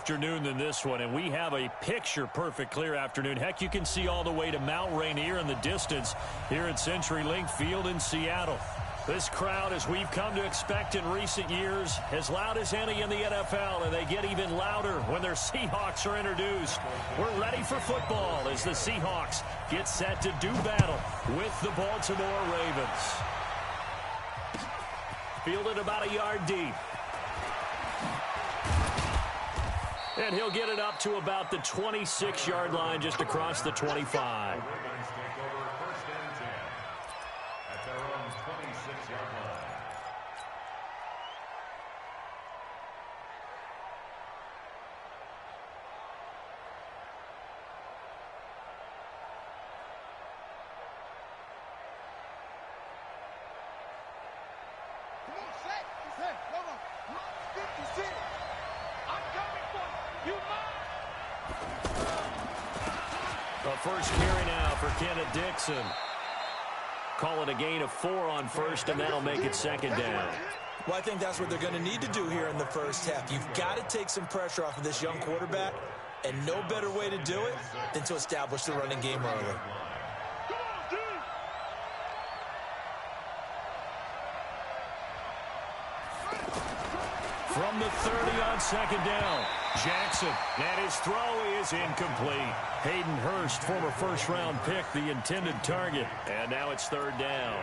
afternoon than this one, and we have a picture-perfect clear afternoon. Heck, you can see all the way to Mount Rainier in the distance here at CenturyLink Field in Seattle. This crowd, as we've come to expect in recent years, as loud as any in the NFL, and they get even louder when their Seahawks are introduced. We're ready for football as the Seahawks get set to do battle with the Baltimore Ravens. Fielded about a yard deep. And he'll get it up to about the 26-yard line, just across the 25. First carry now for Kenneth Dixon. Call it a gain of 4 on first, and that'll make it second down. Well, I think that's what they're going to need to do here in the first half. You've got to take some pressure off of this young quarterback, and no better way to do it than to establish the running game early. From the 30 on second down, Jackson, and his throw is incomplete. Hayden Hurst, former first-round pick, the intended target, and now it's third down.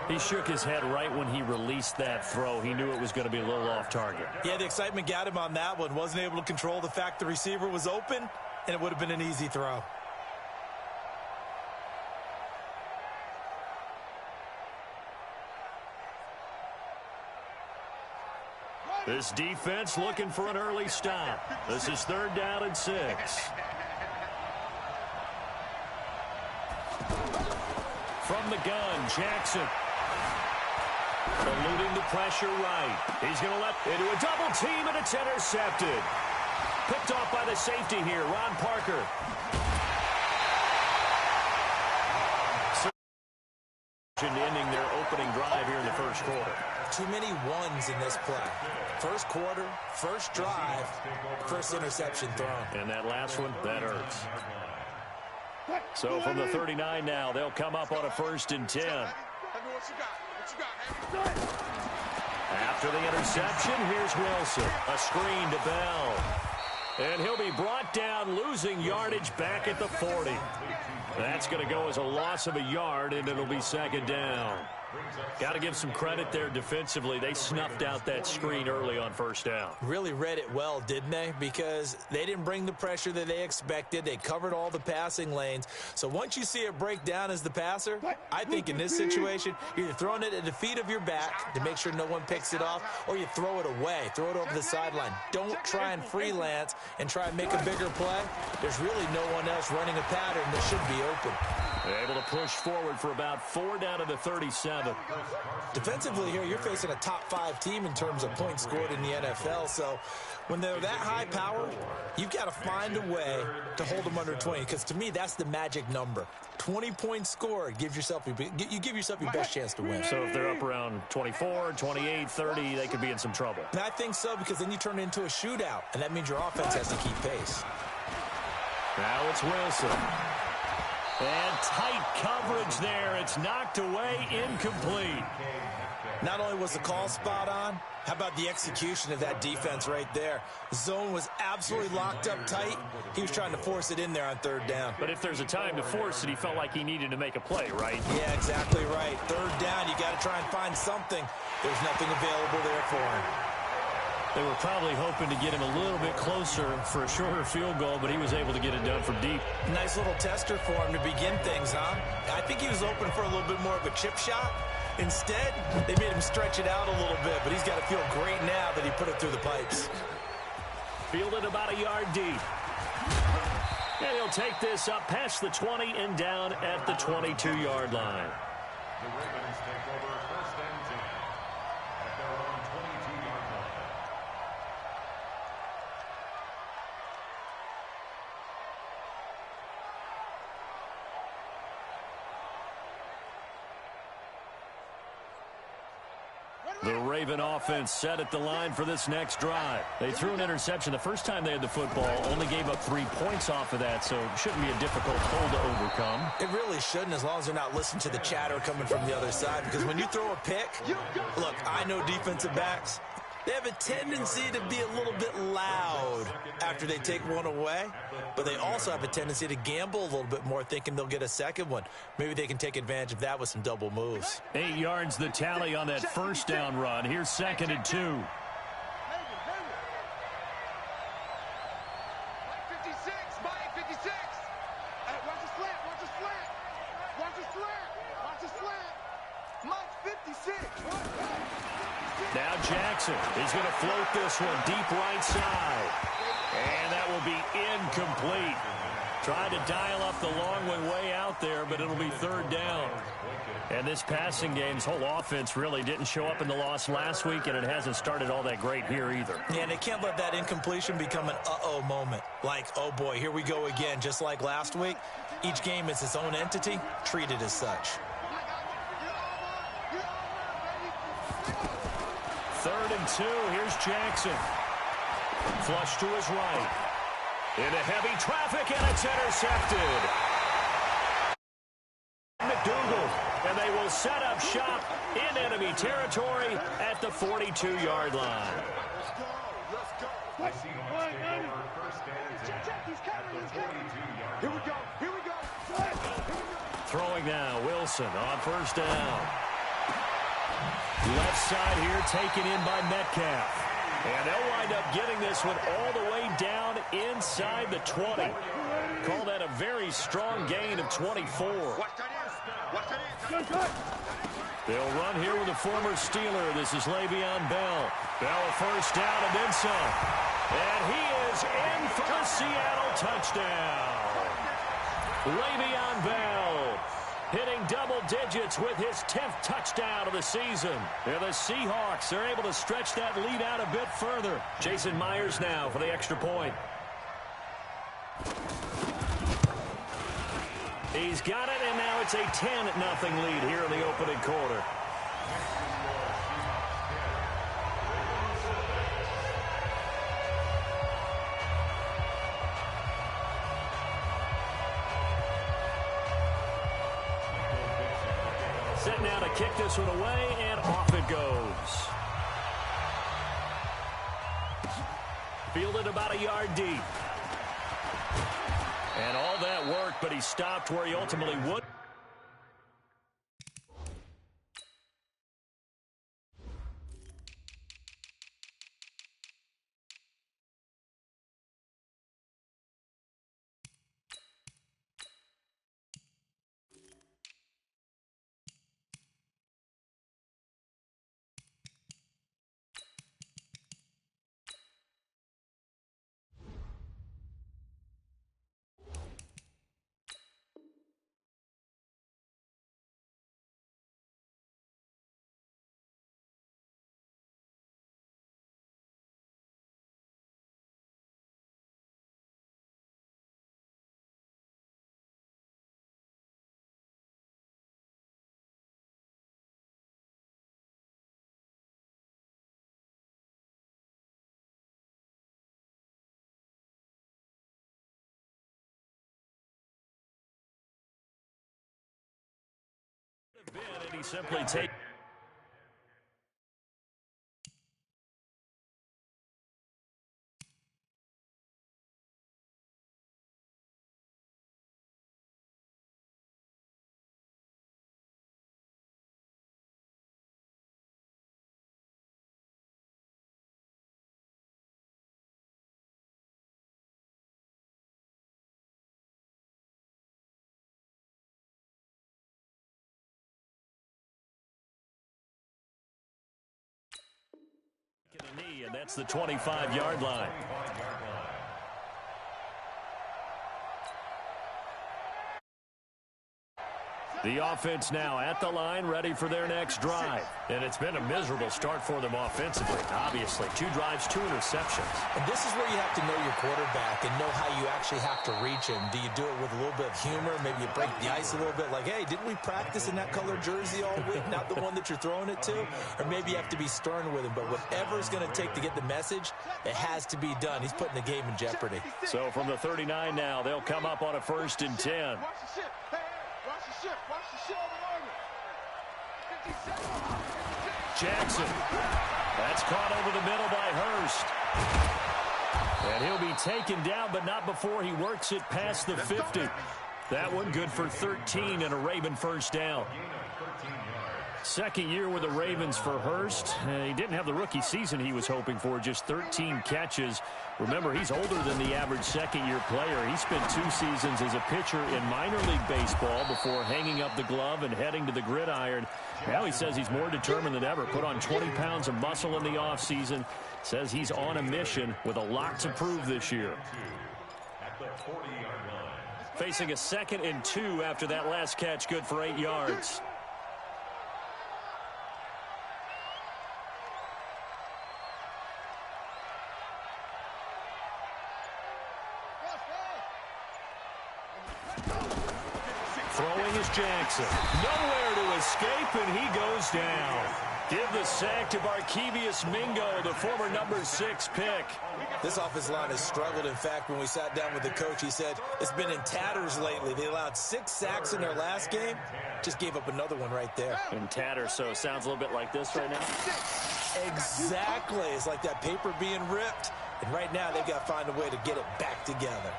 He shook his head right when he released that throw. He knew it was going to be a little off target. Yeah, the excitement got him on that one. Wasn't able to control the fact the receiver was open, and it would have been an easy throw. This defense looking for an early stop. This is third down and 6. From the gun, Jackson. Eluding the pressure right. He's going to let into a double team, and it's intercepted. Picked off by the safety here, Ron Parker. Ending their opening drive here in the first quarter. Too many ones in this play. First quarter, first drive, first interception thrown. And that last one, that hurts. So from the 39 now, they'll come up on a 1st and 10. After the interception, here's Wilson. A screen to Bell. And he'll be brought down, losing yardage back at the 40. That's going to go as a loss of a yard, and it'll be second down. Got to give some credit there defensively. They snuffed out that screen early on first down. Really read it well, didn't they? Because they didn't bring the pressure that they expected. They covered all the passing lanes. So once you see it break down as the passer, I think in this situation, you're either throwing it at the feet of your back to make sure no one picks it off, or you throw it away, throw it over the sideline. Don't try and freelance and try and make a bigger play. There's really no one else running a pattern that should be open. They're able to push forward for about 4 down to the 37. Defensively here, you're facing a top 5 team in terms of points scored in the NFL. So when they're that high power, you've got to find a way to hold them under 20. Because to me, that's the magic number. 20 points scored. You give yourself your best chance to win. So if they're up around 24, 28, 30, they could be in some trouble. And I think so, because then you turn it into a shootout. And that means your offense has to keep pace. Now it's Wilson. And tight coverage there. It's knocked away, incomplete. Not only was the call spot on, how about the execution of that defense right there? The zone was absolutely locked up tight. He was trying to force it in there on third down. But if there's a time to force it, he felt like he needed to make a play, right? Yeah, exactly right. Third down, you got to try and find something. There's nothing available there for him. They were probably hoping to get him a little bit closer for a shorter field goal, but he was able to get it done from deep. Nice little tester for him to begin things, huh? I think he was open for a little bit more of a chip shot. Instead, they made him stretch it out a little bit, but he's got to feel great now that he put it through the pipes. Fielded about a yard deep. And he'll take this up past the 20 and down at the 22-yard line. The Ravens take over 1st and 10 at their own 22-yard line. The Raven offense set at the line for this next drive. They threw an interception the first time they had the football, only gave up 3 points off of that, so it shouldn't be a difficult hole to overcome. It really shouldn't, as long as they're not listening to the chatter coming from the other side, because when you throw a pick, look, I know defensive backs, they have a tendency to be a little bit loud after they take one away, but they also have a tendency to gamble a little bit more, thinking they'll get a second one. Maybe they can take advantage of that with some double moves. 8 yards the tally on that first down run. Here's 2nd and 2. Now Jackson is going to float this one deep right side. And that will be incomplete. Tried to dial up the long one way out there, but it'll be 3rd down. And this passing game's whole offense really didn't show up in the loss last week, and it hasn't started all that great here either. Yeah, and they can't let that incompletion become an uh-oh moment. Like, oh boy, here we go again, just like last week. Each game is its own entity, treated as such. 3rd and 2. Here's Jackson. Flush to his right. Into heavy traffic, and it's intercepted. McDougal, and they will set up shop in enemy territory at the 42-yard line. Throwing now, Wilson on 1st down. Left side here taken in by Metcalf. And they'll wind up getting this one all the way down inside the 20. Call that a very strong gain of 24. They'll run here with a former Steeler. This is Le'Veon Bell. Bell a 1st down and then some. And he is in for the Seattle touchdown. Le'Veon Bell hitting double digits with his 10th touchdown of the season. And the Seahawks are able to stretch that lead out a bit further. Jason Myers now for the extra point. He's got it, and now it's a 10-0 lead here in the opening quarter. Set now to kick this one away, and off it goes. Fielded about a yard deep. And all that work, but he stopped where he ultimately would. And he simply takes. A knee, and that's the 25-yard line. The offense now at the line, ready for their next drive. And it's been a miserable start for them offensively, obviously. 2 drives, 2 interceptions. And this is where you have to know your quarterback and know how you actually have to reach him. Do you do it with a little bit of humor? Maybe you break the ice a little bit like, hey, didn't we practice in that color jersey all week? Not the one that you're throwing it to? Or maybe you have to be stern with him. But whatever it's going to take to get the message, it has to be done. He's putting the game in jeopardy. So from the 39 now, they'll come up on a 1st and 10. Jackson. That's caught over the middle by Hurst. And he'll be taken down, but not before he works it past the 50. That one good for 13 and a Raven 1st down. 2nd year with the Ravens for Hurst. He didn't have the rookie season he was hoping for, just 13 catches. Remember, he's older than the average 2nd-year player. He spent 2 seasons as a pitcher in minor league baseball before hanging up the glove and heading to the gridiron. Now he says he's more determined than ever. Put on 20 pounds of muscle in the offseason. Says he's on a mission with a lot to prove this year. Facing a 2nd and 2 after that last catch, good for 8 yards. Throwing is Jackson. Nowhere to escape, and he goes down. Give the sack to Barkevius Mingo, the former number 6 pick. This offensive line has struggled. In fact, when we sat down with the coach, he said it's been in tatters lately. They allowed 6 sacks in their last game. Just gave up another one right there. In tatters, so it sounds a little bit like this right now. Exactly. It's like that paper being ripped. And right now, they've got to find a way to get it back together.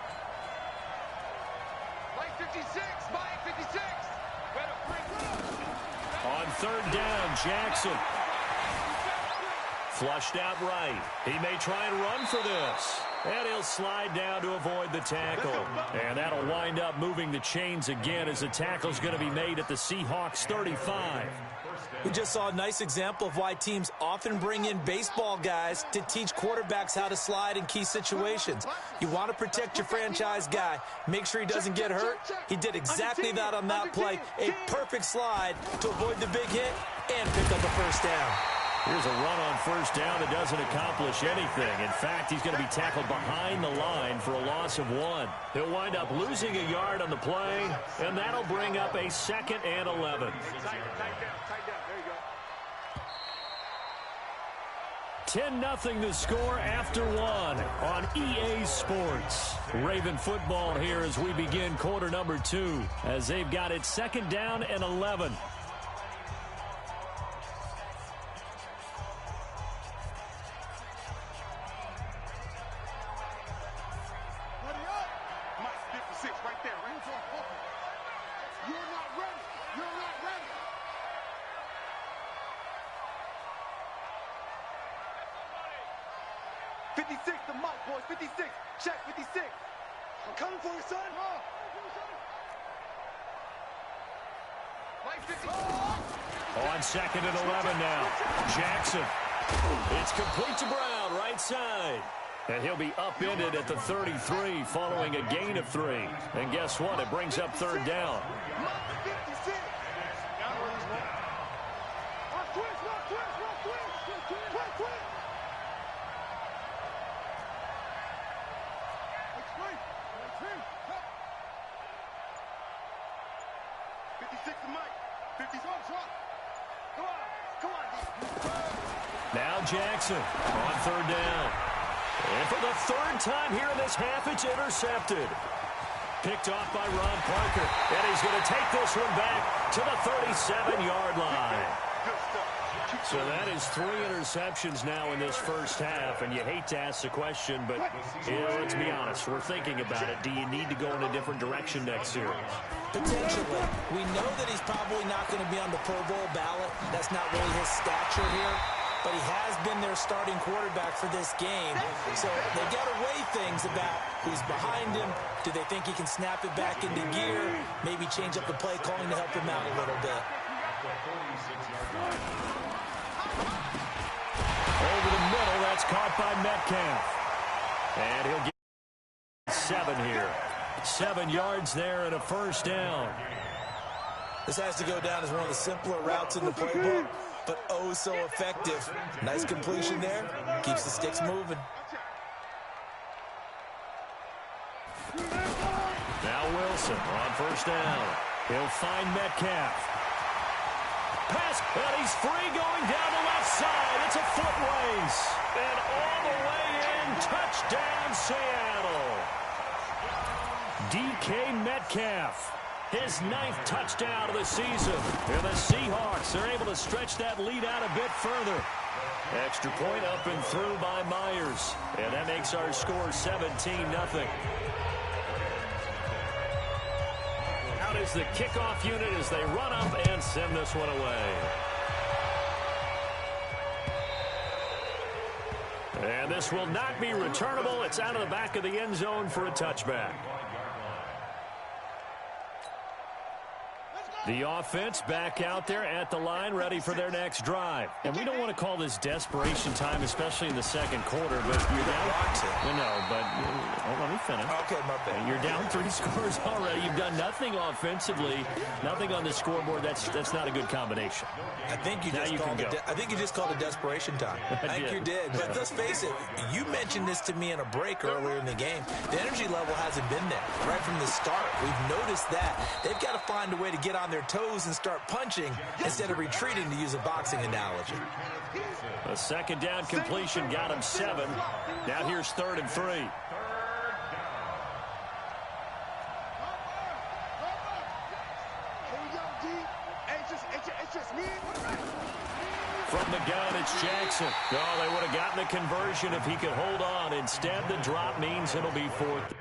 Mike 56, Mike 56. On 3rd down, Jackson. Flushed out right. He may try and run for this. And he'll slide down to avoid the tackle. And that'll wind up moving the chains again as the tackle's going to be made at the Seahawks 35. We just saw a nice example of why teams often bring in baseball guys to teach quarterbacks how to slide in key situations. You want to protect your franchise guy. Make sure he doesn't get hurt. He did exactly that on that play. A perfect slide to avoid the big hit and pick up a 1st down. Here's a run on 1st down that doesn't accomplish anything. In fact, he's going to be tackled behind the line for a loss of 1. He'll wind up losing a yard on the play, and that'll bring up a 2nd and 11. 10-0 the score after 1 on EA Sports. Raven football here as we begin quarter number 2, as they've got it 2nd down and 11. On 2nd and 11 now. Jackson. It's complete to Brown, right side. And he'll be upended at the 33 following a gain of 3. And guess what? It brings up 3rd down. Now Jackson on 3rd down. And for the 3rd time here in this half, it's intercepted. Picked off by Ron Parker. And he's going to take this one back to the 37-yard line. So that is 3 interceptions now in this 1st half. And you hate to ask the question, but let's be honest. We're thinking about it. Do you need to go in a different direction next series? Potentially. We know that he's probably not going to be on the Pro Bowl ballot. That's not really his stature here. But he has been their starting quarterback for this game. So they got to weigh things about who's behind him. Do they think he can snap it back into gear? Maybe change up the play calling to help him out a little bit. Over the middle, that's caught by Metcalf. And he'll get 7 here. 7 yards there and a 1st down. This has to go down as one of the simpler routes in the playbook, but oh so effective. Nice completion there. Keeps the sticks moving. Now Wilson on first down. He'll find Metcalf. Pass, and he's free going down the left side. It's a foot race. And all the way in, touchdown Seattle. DK Metcalf, his 9th touchdown of the season. And the Seahawks are able to stretch that lead out a bit further. Extra point up and through by Myers. And that makes our score 17-0. Out is the kickoff unit as they run up and send this one away. And this will not be returnable. It's out of the back of the end zone for a touchback. The offense back out there at the line, ready for their next drive. And we don't want to call this desperation time, especially in the second quarter, but you're down. Let me finish. Okay, my bad. You're down 3 scores already. You've done nothing offensively, nothing on the scoreboard. That's not a good combination. I think you just called it desperation time. I think you did. But let's face it, you mentioned this to me in a break earlier in the game. The energy level hasn't been there right from the start. We've noticed that. They've got to find a way to get on their toes and start punching instead of retreating, to use a boxing analogy. A second down completion got him 7. Now here's 3rd and 3. From the gun, it's Jackson. Oh, they would have gotten the conversion if he could hold on. Instead, the drop means it'll be 4th.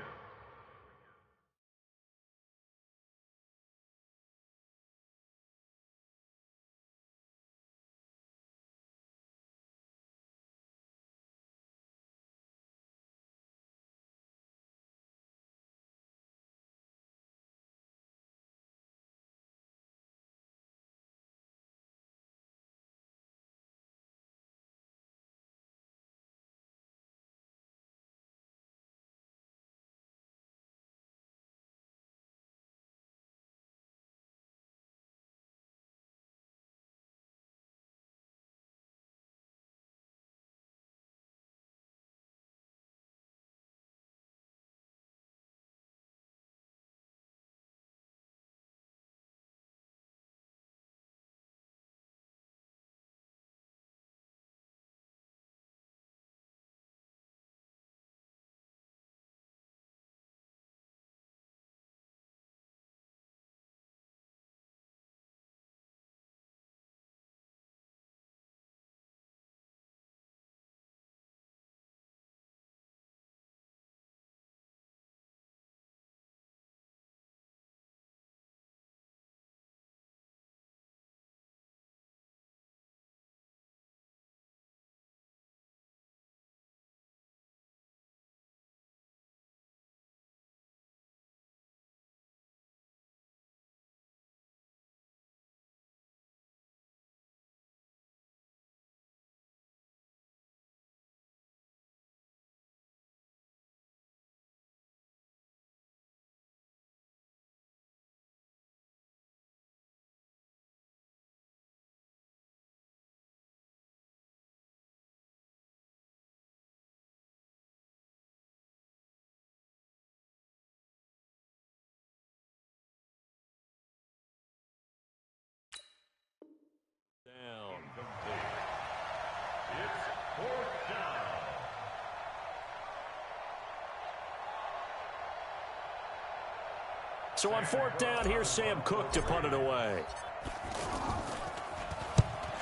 So on 4th down, here's Sam Cook to punt it away.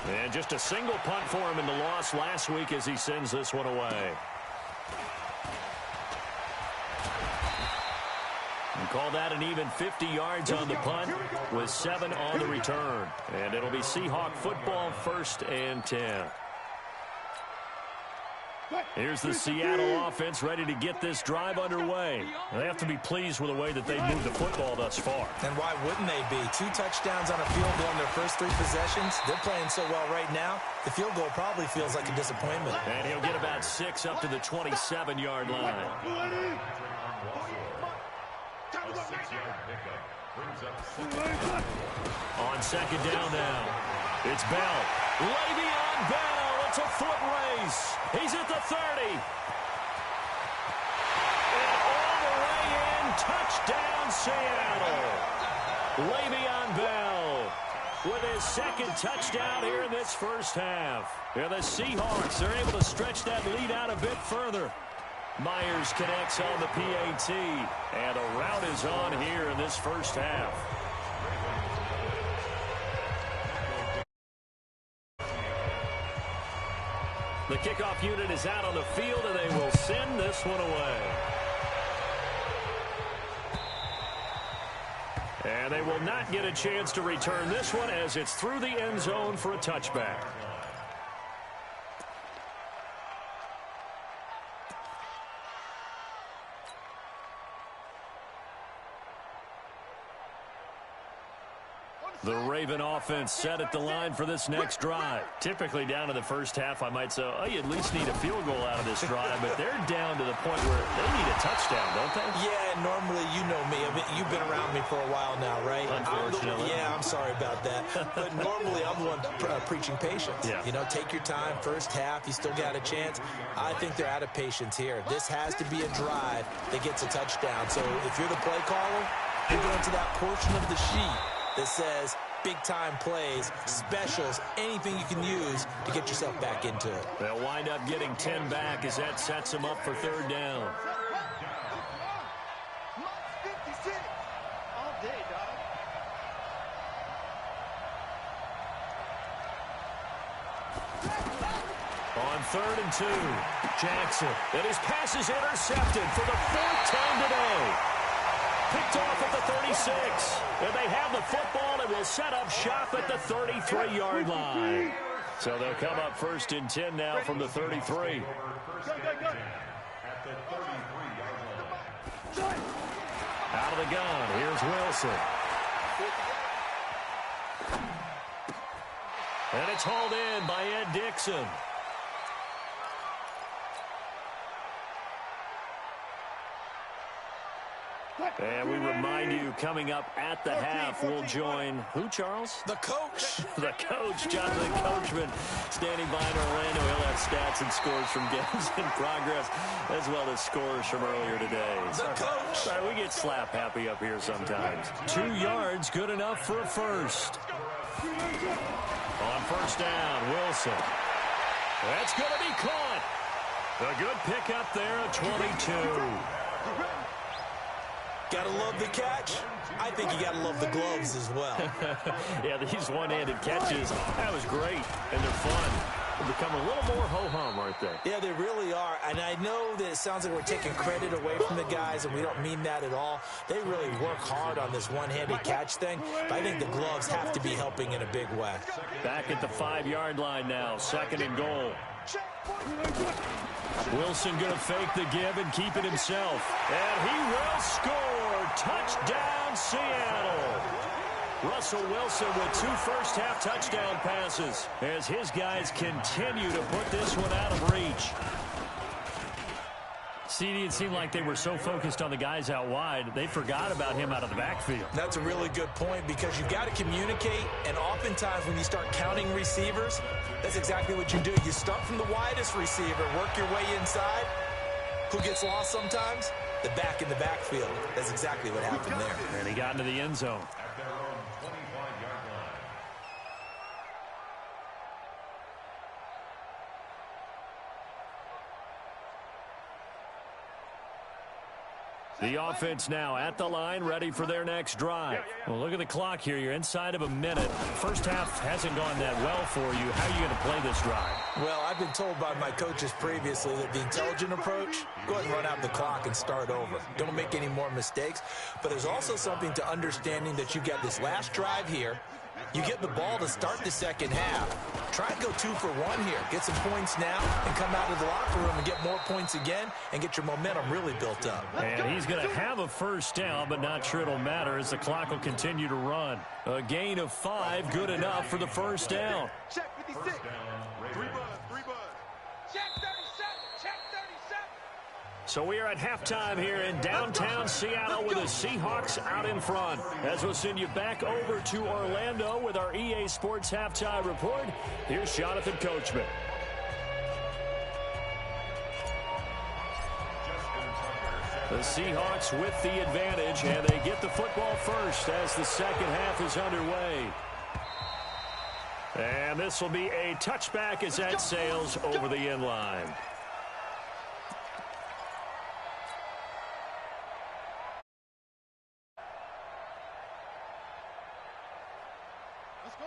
And just a single punt for him in the loss last week as he sends this one away. And call that an even 50 yards on the punt with 7 on the return. And it'll be Seahawk football, 1st and 10. Here's the Seattle offense ready to get this drive underway. They have to be pleased with the way that they've moved the football thus far. And why wouldn't they be? 2 touchdowns on a field goal in their first 3 possessions. They're playing so well right now, the field goal probably feels like a disappointment. And he'll get about 6 up to the 27-yard line. On second down now, it's Bell. Le'Veon Bell, it's a foot race. He's at the 30. And all the way in, touchdown Seattle. Le'Veon Bell with his second touchdown here in this first half. Yeah, the Seahawks are able to stretch that lead out a bit further. Myers connects on the PAT, and a rout is on here in this first half. The kickoff unit is out on the field, and they will send this one away. And they will not get a chance to return this one as it's through the end zone for a touchback. The Raven offense set at the line for this next drive. Typically down to the first half, I might say, oh, you at least need a field goal out of this drive, but they're down to the point where they need a touchdown, don't they? Yeah, normally, you know me. I mean, you've been around me for a while now, right? Unfortunately. I'm sorry about that. But normally, I'm the one preaching patience. Yeah. You know, take your time. First half, you still got a chance. I think they're out of patience here. This has to be a drive that gets a touchdown. So if you're the play caller, you're going to that portion of the sheet that says big-time plays, specials, anything you can use to get yourself back into it. They'll wind up getting 10 back as that sets them up for third down. On 3rd and 2, Jackson. And his pass is intercepted for the 4th time today. Picked off at the 36. And they have the football and will set up shop at the 33-yard line. So they'll come up 1st and 10 now from the 33. Out of the gun, here's Wilson. And it's hauled in by Ed Dixon. And we remind you, coming up at the half, we'll join who, Charles? The coach. The coach, Jonathan Coachman, standing by in Orlando. He'll have stats and scores from games in progress, as well as scores from earlier today. The coach. Sorry, we get slap happy up here sometimes. 2 yards, good enough for a first. On 1st down, Wilson. That's going to be caught. A good pickup there at 22. Gotta love the catch. I think you gotta love the gloves as well. Yeah, these one-handed catches, that was great, and they're fun. They become a little more ho-hum, aren't they? Yeah, they really are. And I know that it sounds like we're taking credit away from the guys, and we don't mean that at all. They really work hard on this one-handed catch thing, but I think the gloves have to be helping in a big way. Back at the 5-yard line now, 2nd and goal. Wilson going to fake the give and keep it himself. And he will score. Touchdown, Seattle. Russell Wilson with 2 first-half touchdown passes as his guys continue to put this one out of reach. CD, it seemed like they were so focused on the guys out wide, they forgot about him out of the backfield. That's a really good point because you've got to communicate, and oftentimes when you start counting receivers, that's exactly what you do. You start from the widest receiver, work your way inside. Who gets lost sometimes? The back in the backfield. That's exactly what happened there. And he got into the end zone. The offense now at the line, ready for their next drive. Well, look at the clock here. You're inside of a minute. First half hasn't gone that well for you. How are you going to play this drive? Well, I've been told by my coaches previously that the intelligent approach, go ahead and run out the clock and start over. Don't make any more mistakes. But there's also something to understanding that you got this last drive here. You get the ball to start the second half. Try and go 2 for 1 here. Get some points now and come out of the locker room and get more points again and get your momentum really built up. And he's going to have a first down, but not sure it'll matter as the clock will continue to run. A gain of 5, good enough for the first down. Check 56. 3 bud. Check 37. Check 37. So we are at halftime here in downtown Seattle with the Seahawks out in front. As we'll send you back over to Orlando with our EA Sports Halftime Report, here's Jonathan Coachman. The Seahawks with the advantage, and they get the football first as the second half is underway. And this will be a touchback as that sails over the end line.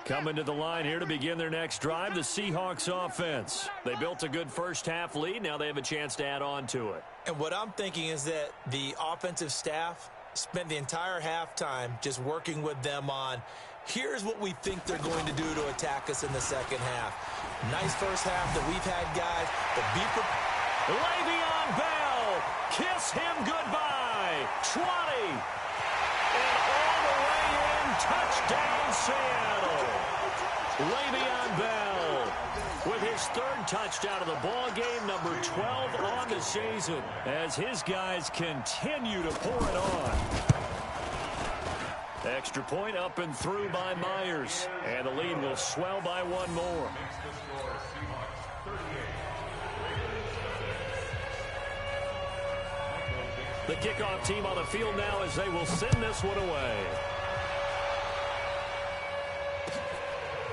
Coming to the line here to begin their next drive, the Seahawks offense. They built a good first-half lead. Now they have a chance to add on to it. And what I'm thinking is that the offensive staff spent the entire halftime just working with them on, here's what we think they're going to do to attack us in the second half. Nice first half that we've had, guys, but be prepared. Le'Veon Bell, kiss him goodbye. 20. And all the way in, touchdown Seattle. Le'Veon Bell with his third touchdown of the ball game, number 12 on the season, as his guys continue to pour it on. Extra point up and through by Myers, and the lead will swell by one more. The kickoff team on the field now as they will send this one away.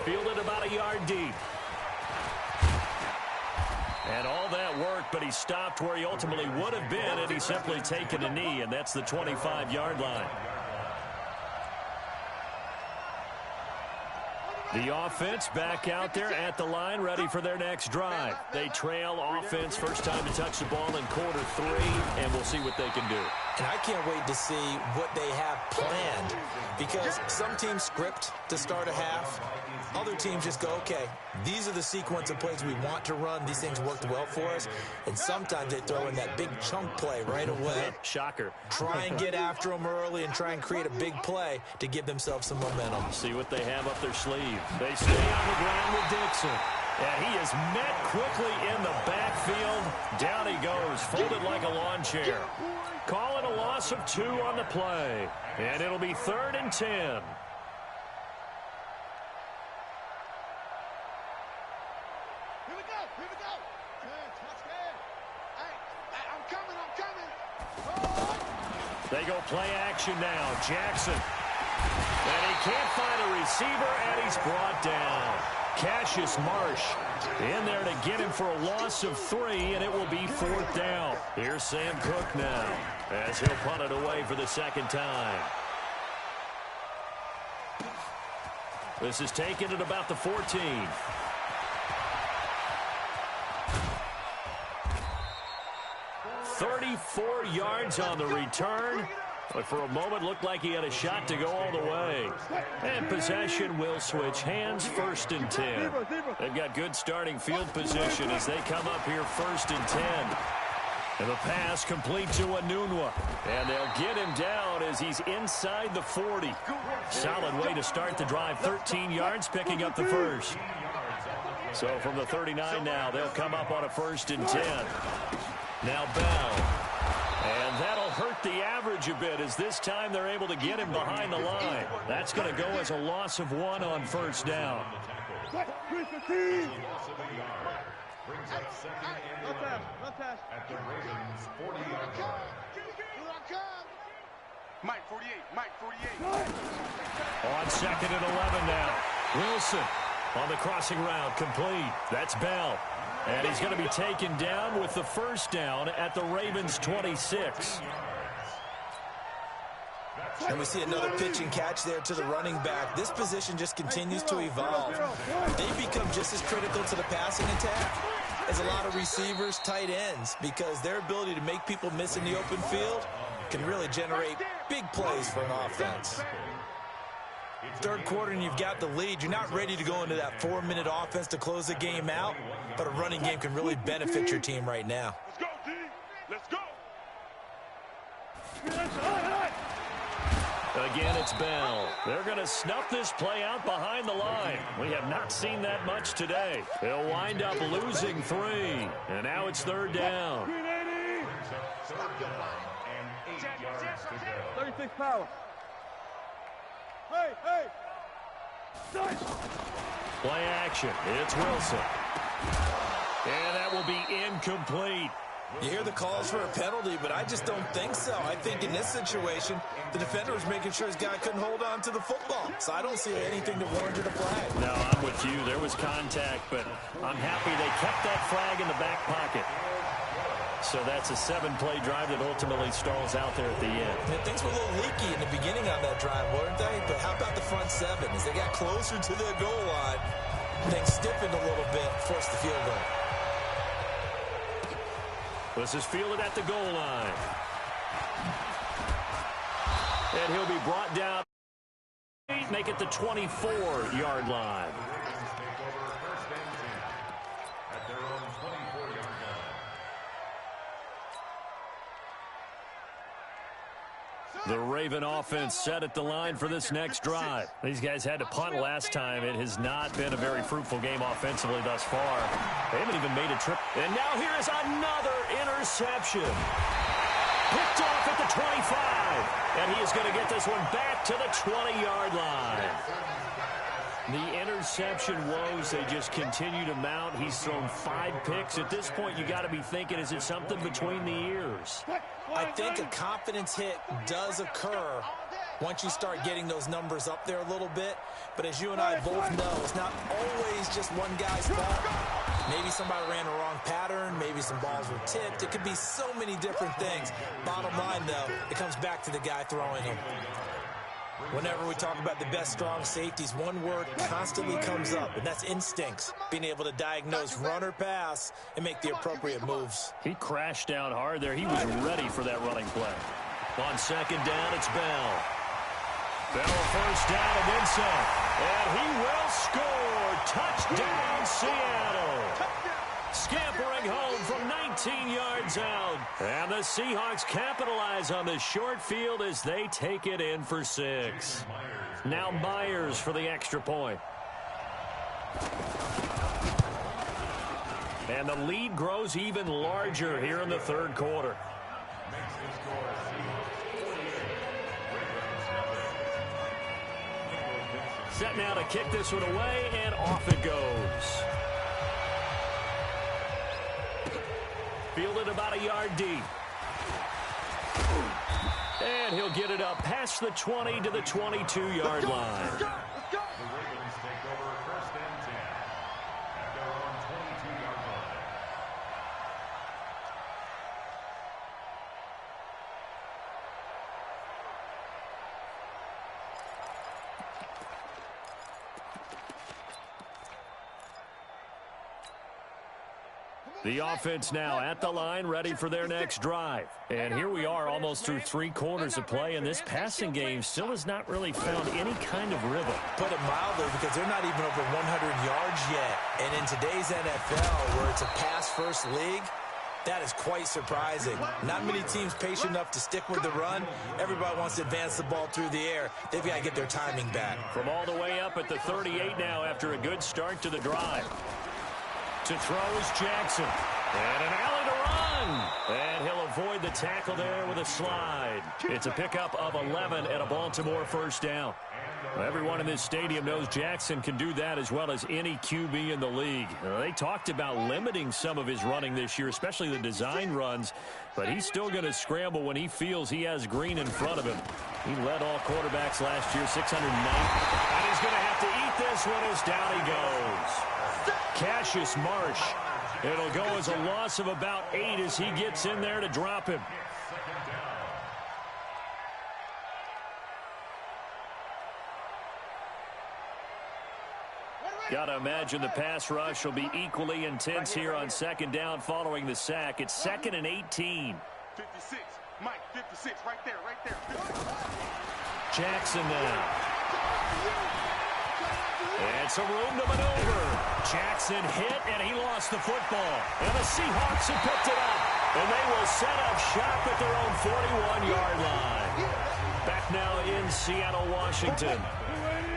Fielded about a yard deep. And all that worked, but he stopped where he ultimately would have been had he simply taken a knee, and that's the 25-yard line. The offense back out there at the line, ready for their next drive. They trail offense, first time to touch the ball in quarter 3, and we'll see what they can do. And I can't wait to see what they have planned, because some teams script to start a half. Other teams just go, okay, these are the sequence of plays we want to run. These things worked well for us. And sometimes they throw in that big chunk play right away. Shocker. Try and get after them early and try and create a big play to give themselves some momentum. See what they have up their sleeve. They stay on the ground with Dixon. And he is met quickly in the backfield. Down he goes, folded like a lawn chair. Call it a loss of 2 on the play. And it'll be 3rd and 10. They go play action now. Jackson. And he can't find a receiver, and he's brought down. Cassius Marsh in there to get him for a loss of 3, and it will be 4th down. Here's Sam Cook now as he'll punt it away for the second time. This is taken at about the 14. "34 yards on the return, but for a moment looked like he had a shot to go all the way. And possession will switch hands, 1st and 10. They've got good starting field position as they come up here 1st and 10. And the pass complete to Anunwa. And they'll get him down as he's inside the 40. Solid way to start the drive, 13 yards, picking up the first. So from the 39 now, they'll come up on a 1st and 10. Now Bell. And that'll hurt the average a bit as this time they're able to get him behind the line. That's going to go as a loss of 1 on 1st down. At the Ravens 40-yard line. Mike 48, Mike 48. On 2nd and 11 now. Wilson on the crossing route, complete. That's Bell. And he's going to be taken down with the 1st down at the Ravens 26. And we see another pitch and catch there to the running back. This position just continues to evolve. They become just as critical to the passing attack as a lot of receivers, tight ends, because their ability to make people miss in the open field can really generate big plays for an offense. 3rd quarter and you've got the lead. You're not ready to go into that 4-minute offense to close the game out, but a running game can really benefit your team right now. Let's go, D. Let's go. Again, it's Bell. They're going to snuff this play out behind the line. We have not seen that much today. They'll wind up losing 3. And now it's 3rd down. Third down and 8 yards to go. 36 power. Hey! Play action. It's Wilson. And that will be incomplete. You hear the calls for a penalty, but I just don't think so. I think in this situation, the defender was making sure his guy couldn't hold on to the football. So I don't see anything that warranted a flag. No, I'm with you. There was contact, but I'm happy they kept that flag in the back pocket. So that's a 7-play drive that ultimately stalls out there at the end. And things were a little leaky in the beginning on that drive, weren't they? But how about the front 7? As they got closer to the goal line, things stiffened a little bit, forced the field goal. This is fielded at the goal line. And he'll be brought down. Make it the 24-yard line. The Raven offense set at the line for this next drive. These guys had to punt last time. It has not been a very fruitful game offensively thus far. They haven't even made a trip. And now here is another interception. Picked off at the 25. And he is going to get this one back to the 20-yard line. The interception woes, they just continue to mount. He's thrown 5 picks. At this point, you got to be thinking, is it something between the ears? I think a confidence hit does occur once you start getting those numbers up there a little bit. But as you and I both know, it's not always just one guy's fault. Maybe somebody ran a wrong pattern. Maybe some balls were tipped. It could be so many different things. Bottom line, though, it comes back to the guy throwing them. Whenever we talk about the best strong safeties, one word constantly comes up, and that's instincts. Being able to diagnose run or pass and make the appropriate moves. He crashed down hard there. He was ready for that running play. On second down, it's Bell. Bell first down and then some. And he will score. Touchdown, Seattle. Scampering home from 19 yards out. And the Seahawks capitalize on the short field as they take it in for 6. Now Myers for the extra point. And the lead grows even larger here in the third quarter. Set now to kick this one away, and off it goes. Fielded about a yard deep. And he'll get it up past the 20 to the 22-yard line. The Ravens take over first and 10 at their own 22-yard line. The offense now at the line, ready for their next drive. And here we are almost through 3 quarters of play, and this passing game still has not really found any kind of rhythm. Put it mildly, because they're not even over 100 yards yet. And in today's NFL, where it's a pass-first league, that is quite surprising. Not many teams patient enough to stick with the run. Everybody wants to advance the ball through the air. They've got to get their timing back. From all the way up at the 38 now after a good start to the drive. To throw is Jackson. And an alley to run. And he'll avoid the tackle there with a slide. It's a pickup of 11 and a Baltimore first down. Everyone in this stadium knows Jackson can do that as well as any QB in the league. They talked about limiting some of his running this year, especially the design runs, but he's still going to scramble when he feels he has green in front of him. He led all quarterbacks last year, 609. And he's going to have to eat this one as down he goes. Cassius Marsh. It'll go as a loss of about 8 as he gets in there to drop him. Got to imagine the pass rush will be equally intense here on second down following the sack. It's 2nd and 18. 56. Mike, 56. Right there. 56. Jackson now. And some room to maneuver. Jackson hit, and he lost the football. And the Seahawks have picked it up. And they will set up shop at their own 41-yard line. Back now in Seattle, Washington.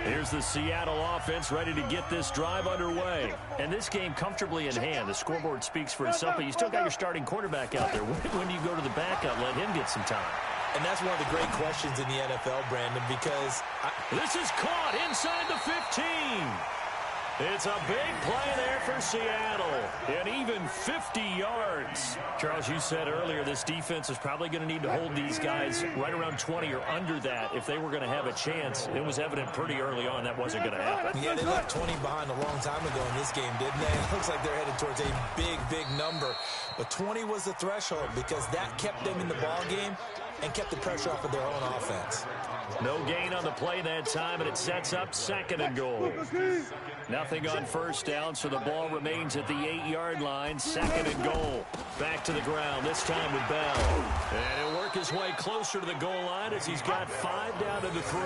Here's the Seattle offense ready to get this drive underway. And this game comfortably in hand. The scoreboard speaks for itself, but you still got your starting quarterback out there. When do you go to the backup, let him get some time? And that's one of the great questions in the NFL, Brandon, because this is caught inside the 15. It's a big play there for Seattle, and even 50 yards. Charles, you said earlier this defense is probably going to need to hold these guys right around 20 or under that if they were going to have a chance. It was evident pretty early on that wasn't going to happen. Yeah, they left 20 behind a long time ago in this game, didn't they? It looks like they're headed towards a big, big number. But 20 was the threshold because that kept them in the ball game and kept the pressure off of their own offense. No gain on the play that time, and it sets up 2nd and goal. Nothing on first down, so the ball remains at the 8-yard line. 2nd and goal. Back to the ground, this time with Bell. And he'll work his way closer to the goal line as he's got 5 down to the 3.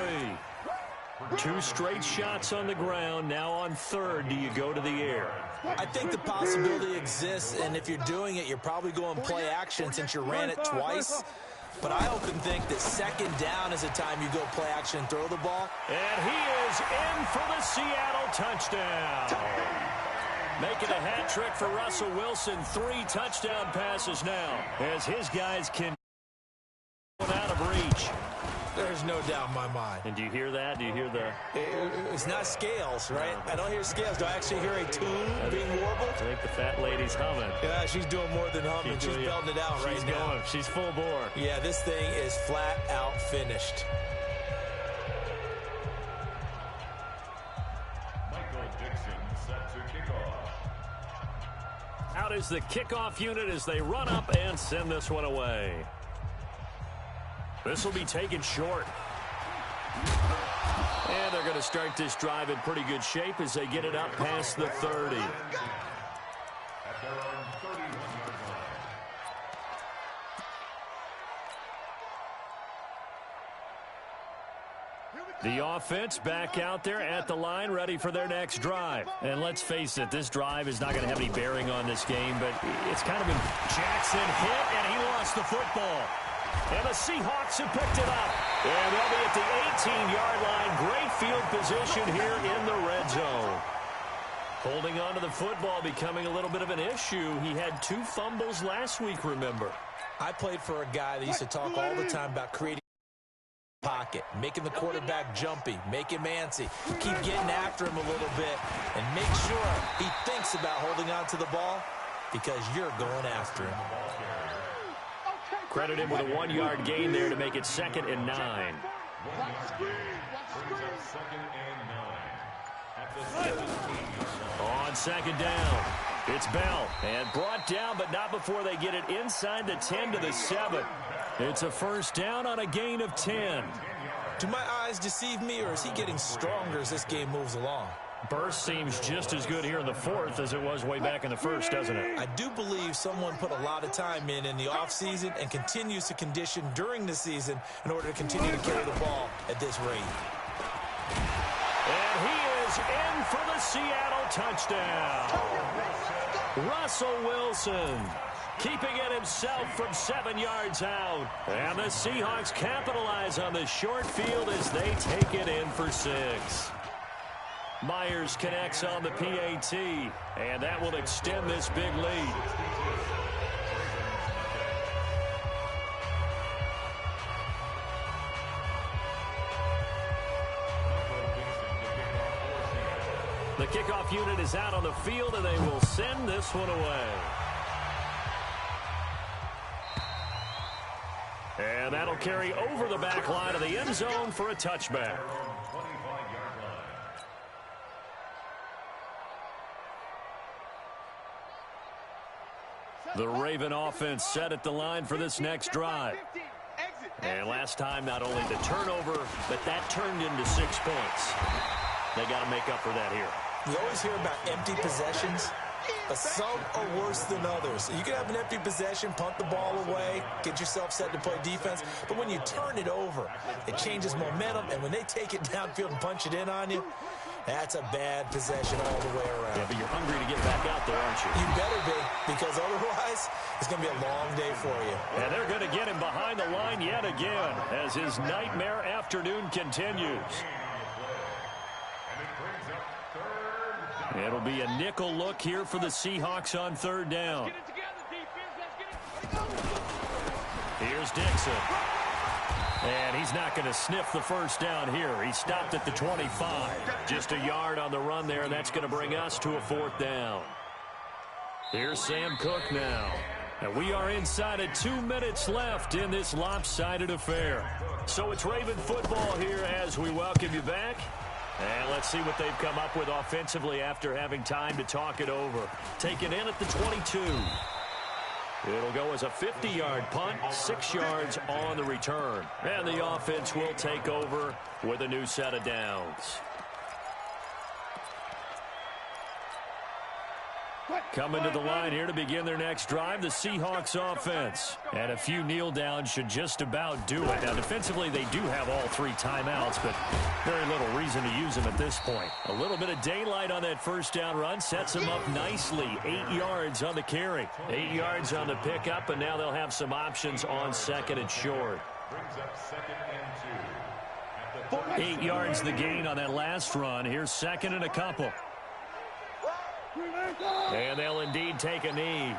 2 straight shots on the ground. Now on 3rd, do you go to the air? I think the possibility exists, and if you're doing it, you're probably going play action since you ran it twice. But I often think that 2nd down is a time you go play action and throw the ball. And he is in for the Seattle touchdown. Making a hat trick for Russell Wilson. 3 touchdown passes now as his guys can out of reach. There's no doubt in my mind. And do you hear that? Do you hear the... It's not scales, right? I don't hear scales. Do I actually hear a tune being warbled? I think the fat lady's humming. Yeah, she's doing more than humming. She's belting it out right now. She's full bore. Yeah, this thing is flat out finished. Michael Dixon set to kickoff. Out is the kickoff unit as they run up and send this one away. This will be taken short. And they're going to start this drive in pretty good shape as they get it up past the 30. At their own 31-yard line. The offense back out there at the line, ready for their next drive. And let's face it, this drive is not going to have any bearing on this game, but it's kind of been Jackson hit, and he lost the football. And the Seahawks have picked it up. And they'll be at the 18-yard line. Great field position here in the red zone. Holding on to the football becoming a little bit of an issue. He had 2 fumbles last week, remember. I played for a guy that used to talk all the time about creating pocket, making the quarterback jumpy, make him antsy, keep getting after him a little bit, and make sure he thinks about holding on to the ball because you're going after him. Credit him with a 1-yard gain there to make it 2nd and 9. 1 yard gain brings up 2nd and 9. At the 17-yard line. On 2nd down, it's Bell. And brought down, but not before they get it inside the 10 to the 7. It's a 1st down on a gain of 10. Do my eyes deceive me, or is he getting stronger as this game moves along? Burst seems just as good here in the 4th as it was way back in the 1st, doesn't it? I do believe someone put a lot of time in the offseason and continues to condition during the season in order to continue to carry the ball at this rate. And he is in for the Seattle touchdown. Russell Wilson keeping it himself from 7 yards out. And the Seahawks capitalize on the short field as they take it in for 6. Myers connects on the PAT, and that will extend this big lead. The kickoff unit is out on the field, and they will send this one away. And that'll carry over the back line of the end zone for a touchback. The Raven offense set at the line for this next drive. And last time, not only the turnover, but that turned into 6 points. They got to make up for that here. You always hear about empty possessions, but some are worse than others. You can have an empty possession, punt the ball away, get yourself set to play defense, but when you turn it over, it changes momentum, and when they take it downfield and punch it in on you, that's a bad possession all the way around. Yeah, but you're hungry to get back out there, aren't you? You better be, because otherwise it's going to be a long day for you. And they're going to get him behind the line yet again as his nightmare afternoon continues. It'll be a nickel look here for the Seahawks on third down. Here's Dixon. And he's not going to sniff the first down here. He stopped at the 25. Just a yard on the run there, and that's going to bring us to a fourth down. Here's Sam Cook now. And we are inside of 2 minutes left in this lopsided affair. So it's Raven football here as we welcome you back. And let's see what they've come up with offensively after having time to talk it over. Taken in at the 22. It'll go as a 50-yard punt, 6 yards on the return. And the offense will take over with a new set of downs. Coming to the line here to begin their next drive, the Seahawks offense. And a few kneel downs should just about do it. Now, defensively, they do have all 3 timeouts, but very little reason to use them at this point. A little bit of daylight on that first down run sets them up nicely. 8 yards on the carry. 8 yards on the pickup, and now they'll have some options on second and short. 8 yards the gain on that last run. Here's second and a couple. And they'll indeed take a knee.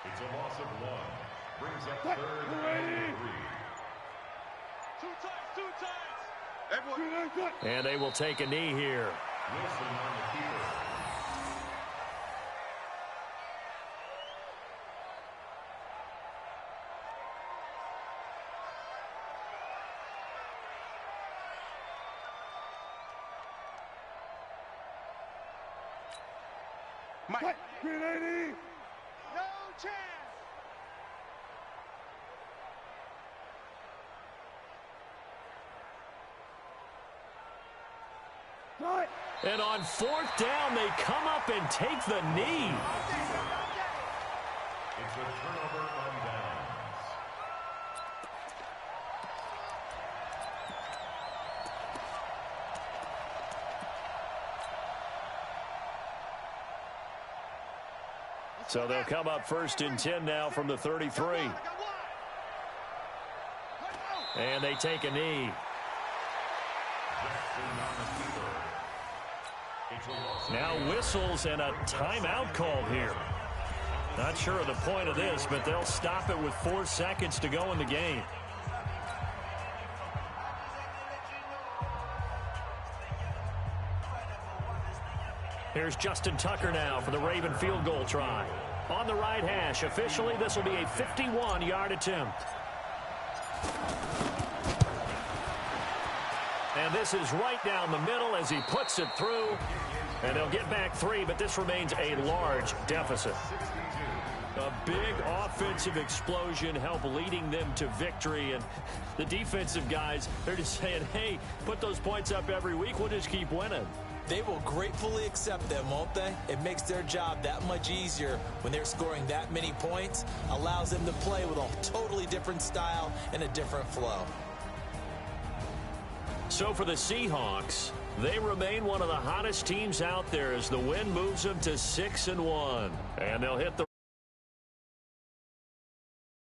It's a loss of 1. Brings up third and 3. And they will take a knee here. Wilson on the keeper. Mike. 380. No chance. And on fourth down, they come up and take the knee. It's a turnover on downs. So they'll come up first and 10 now from the 33. And they take a knee. Now whistles and a timeout called here. Not sure of the point of this, but they'll stop it with 4 seconds to go in the game. Here's Justin Tucker now for the Raven field goal try. On the right hash, officially this will be a 51-yard attempt. And this is right down the middle as he puts it through. And they'll get back 3, but this remains a large deficit. A big offensive explosion helped leading them to victory. And the defensive guys, they're just saying, hey, put those points up every week. We'll just keep winning. They will gratefully accept them, won't they? It makes their job that much easier when they're scoring that many points. Allows them to play with a totally different style and a different flow. So for the Seahawks, they remain one of the hottest teams out there as the win moves them to 6-1. And they'll hit the